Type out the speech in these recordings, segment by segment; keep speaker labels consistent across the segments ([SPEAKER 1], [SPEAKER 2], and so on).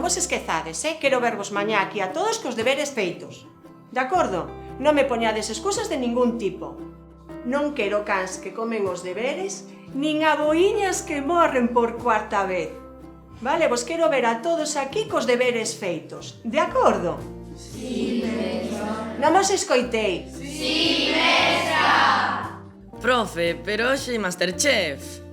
[SPEAKER 1] vos esquezades, quero vervos mañá aquí a todos cos deberes feitos. De acordo? Non me poñades excusas de ningún tipo. Non quero cans que comen os deberes, nin aboiñas que morren por cuarta vez. Vale, vos quero ver a todos aquí cos deberes feitos. De acordo?
[SPEAKER 2] Sí, mestra.
[SPEAKER 1] Non vos escoitei.
[SPEAKER 2] Sí, mestra.
[SPEAKER 3] Profe, pero hoxe hai Masterchef.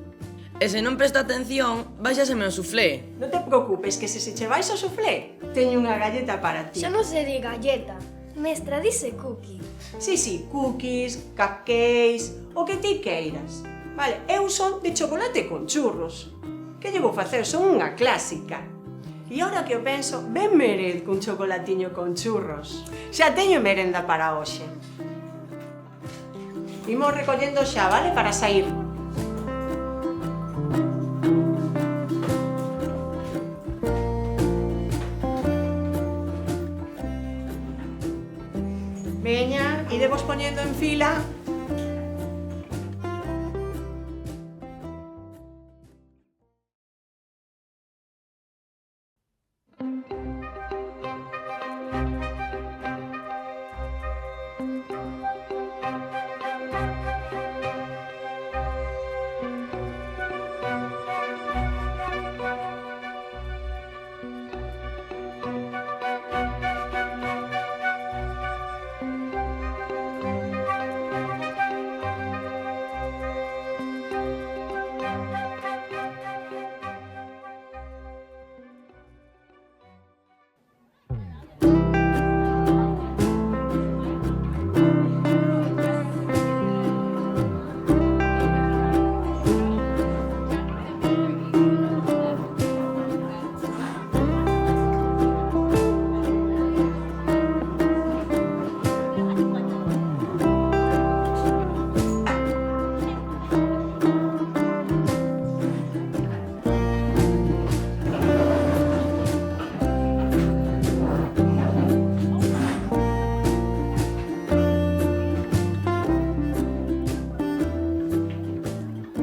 [SPEAKER 3] E se non presta atención, baixaseme o suflé.
[SPEAKER 1] Non te preocupes, que se che vais ao suflé, teño unha galleta para ti.
[SPEAKER 4] Xa non se di galleta. Mestra, dice cookie.
[SPEAKER 1] Sí, cookies, cupcakes, o que ti queiras. Vale, eu son de chocolate con churros. Que lle vou facer? Son unha clásica. E agora que o penso, ben merezco un chocolatiño con churros. Xa teño merenda para hoxe. Imos recollendo xa, vale, para sair. Veña, idevos poñendo en fila.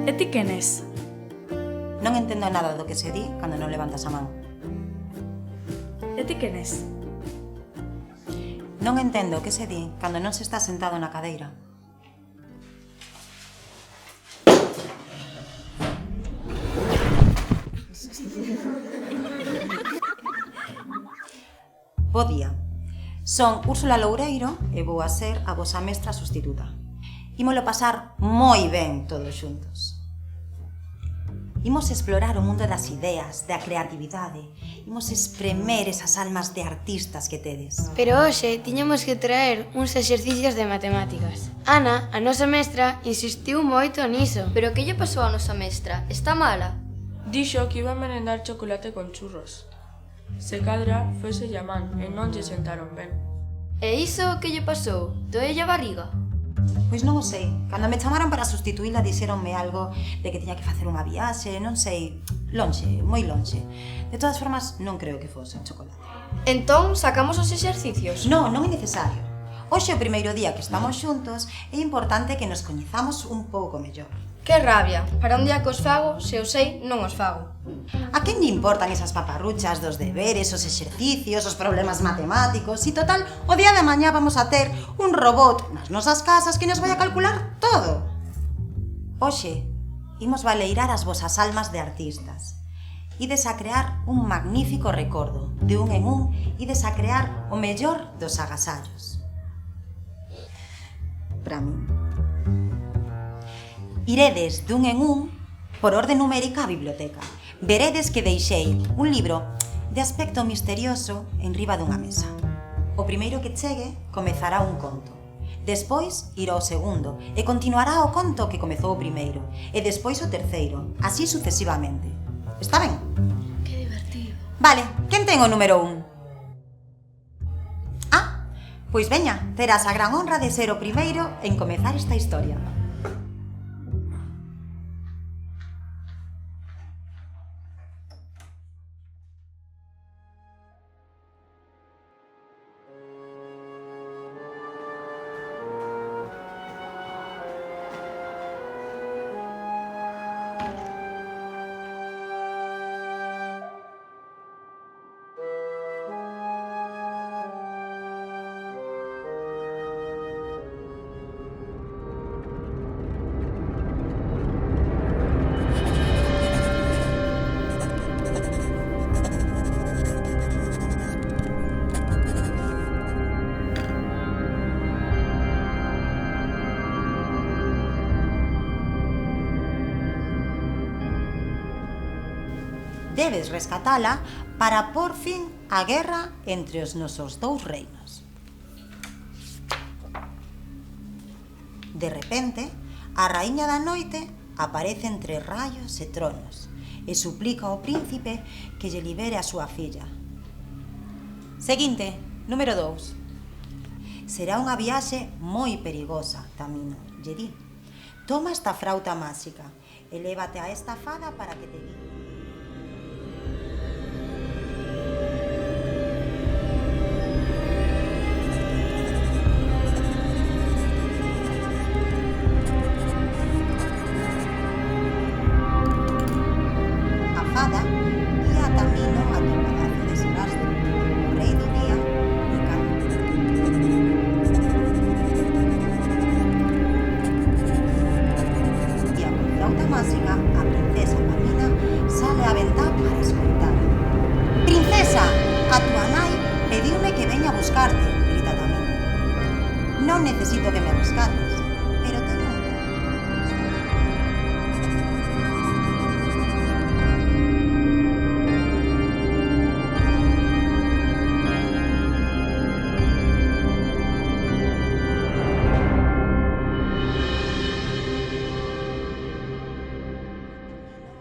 [SPEAKER 5] E ti quen es?
[SPEAKER 6] Non entendo nada do que se di cando non levantas a man.
[SPEAKER 5] E ti quen es?
[SPEAKER 6] Non entendo o que se di cando non se está sentado na cadeira. Bo día. Son Úrsula Loureiro e vou a ser a vosa mestra sustituta. Ímolo pasar moi ben todos xuntos. Imos explorar o mundo das ideas, da creatividade. Imos espremer esas almas de artistas que tedes.
[SPEAKER 4] Pero hoxe tiñamos que traer uns exercicios de matemáticas. Ana, a nosa mestra, insistiu moito niso.
[SPEAKER 7] Pero que lle pasou a nosa mestra? Está mala?
[SPEAKER 8] Dixo que iba a merendar chocolate con churros. Se cadra, foise llamán e non lle sentaron ben.
[SPEAKER 7] E iso que lle pasou? Doelle a barriga?
[SPEAKER 6] Pois non o sei. Cando me chamaron para sustituíla dixeronme algo de que tiña que facer unha viaxe, non sei, lonxe, moi lonxe. De todas formas, non creo que fose un chocolate.
[SPEAKER 7] Entón, sacamos os exercicios?
[SPEAKER 6] Non é necesario. Hoxe é o primeiro día que estamos xuntos, é importante que nos coñezamos un pouco mellor.
[SPEAKER 7] Que rabia. Para un día que os fago, se os sei, non os fago.
[SPEAKER 6] A quen lle importan esas paparruchas dos deberes, os exercicios, os problemas matemáticos? E total, o día de mañá vamos a ter un robot nas nosas casas que nos vai a calcular todo. Hoxe, imos valeirar as vosas almas de artistas. Ides a crear un magnífico recordo. De un en un, ides a crear o mellor dos agasallos. Para min. Iredes dun en un, por orde numérica, á biblioteca. Veredes que deixei un libro de aspecto misterioso en riba dunha mesa. O primeiro que chegue comezará un conto. Despois irá o segundo e continuará o conto que comezou o primeiro. E despois o terceiro, así sucesivamente. Está ben?
[SPEAKER 4] Que divertido.
[SPEAKER 6] Vale, quen ten o número 1? Ah, pois veña, terás a gran honra de ser o primeiro en comezar esta historia. debes rescatala para por fin a guerra entre os nosos dous reinos. De repente, a raíña da noite aparece entre raios e tronos e suplica ao príncipe que lle libere a súa filla. Seguinte, número 2. Será unha viaxe moi perigosa, Tamino, lle di. Toma esta frauta máxica e lévate a esta fada para que te guíe. A fada guía a Tamino ata o palacio de Sarastro, o rei do día, e canta. E a con flauta máxica, a princesa Pamina sale á ventá para escoitar. Princesa, a tua nai pediume que veña a buscarte, grita Tamino. Non necesito que me rescates, pero teño un plan.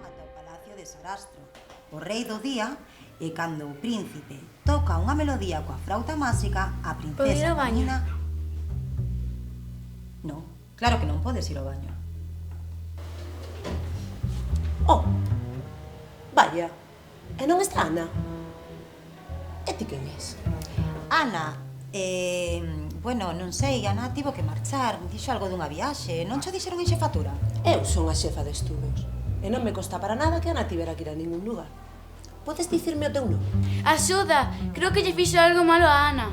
[SPEAKER 6] Ata o palacio de Sarastro, o rei do día, e cando o príncipe toca unha melodía coa frauta máxica, a
[SPEAKER 5] Podo ir
[SPEAKER 6] princesa
[SPEAKER 5] ao baño?
[SPEAKER 6] Pamina... Non, claro que non podes ir ao baño.
[SPEAKER 1] Oh, vaya, e non está Ana? E ti quen és?
[SPEAKER 6] Ana, bueno, non sei, Ana tivo que marchar, dixo algo dunha viaxe, non cho dixeron en xefatura?
[SPEAKER 1] Eu son a xefa de estudos, e non me consta para nada que Ana tivera que ir a ningún lugar. Podes dicirme o teu nome?
[SPEAKER 4] Axuda, creo que lle fixo algo malo a Ana.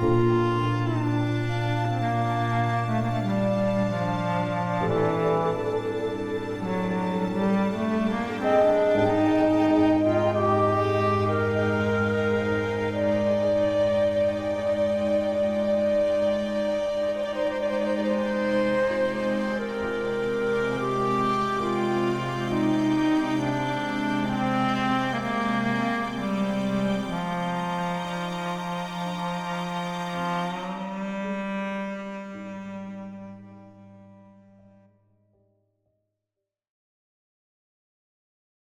[SPEAKER 9] Thank you.